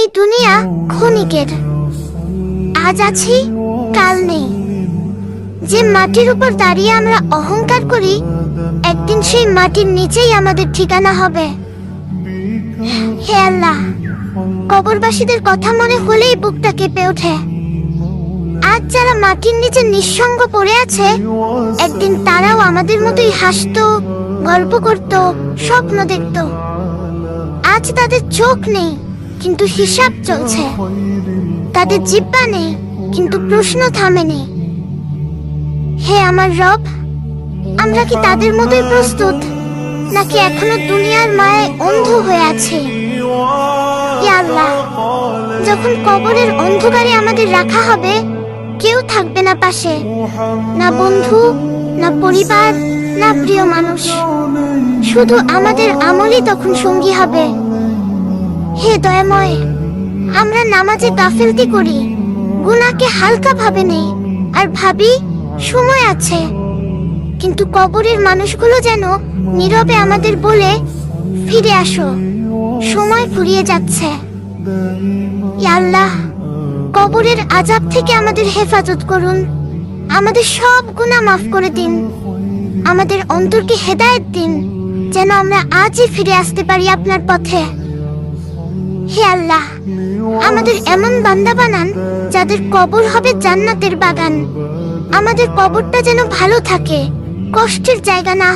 এই দুনিয়া ক্ষণিকের, আজ আছি কাল নেই। যে মাটির উপর দাঁড়িয়ে আমরা অহংকার করি, একদিন সেই মাটির নিচেই আমাদের ঠিকানা হবে। হে আল্লাহ, কবরবাসীদের কথা মনে হলেই বুকটা কেঁপে ওঠে। আজ যারা মাটির নিচে নিঃসঙ্গ পড়ে আছে, একদিন তারাও আমাদের মতোই হাসতো, গল্প করত, স্বপ্ন দেখত। আজ তাদের চোখ নেই, কিন্তু হিসাব চলছে। তাদের জিহ্বা নেই, কিন্তু প্রশ্ন থামেনি। হে আমার রব, আমরা কি তাদের মতোই প্রস্তুত, নাকি এখনো দুনিয়ার মায়ায় অন্ধ হয়ে আছি? ইয়া আল্লাহ, যখন কবরের অন্ধকারে আমাদের রাখা হবে, কেউ থাকবে না পাশে, না বন্ধু, না পরিবার, না প্রিয় মানুষ। শুধু আমাদের আমলই তখন সঙ্গী হবে। হে দয়াময়, আমরা নামাজে গাফিলতি করি, গুনাহকে হালকা ভাবে নেই, আর ভাবি সময় আছে। কিন্তু কবরের মানুষগুলো যেন নীরবে আমাদের বলে, ফিরে আসো, সময় ফুরিয়ে যাচ্ছে। ইয়া আল্লাহ, কবরের আযাব থেকে আমাদের হেফাজত করুন। আমাদের সব গুনাহ মাফ করে দিন। আমাদের অন্তরকে হেদায়েত দিন, যেন আমরা আজই ফিরে আসতে পারি আপনার পথে। হে আল্লাহ, আমাদের এমন বান্দা বানান যাদের কবর হবে জান্নাতের বাগান। আমাদের কবরটা যেন ভালো থাকে, কষ্টের জায়গা না।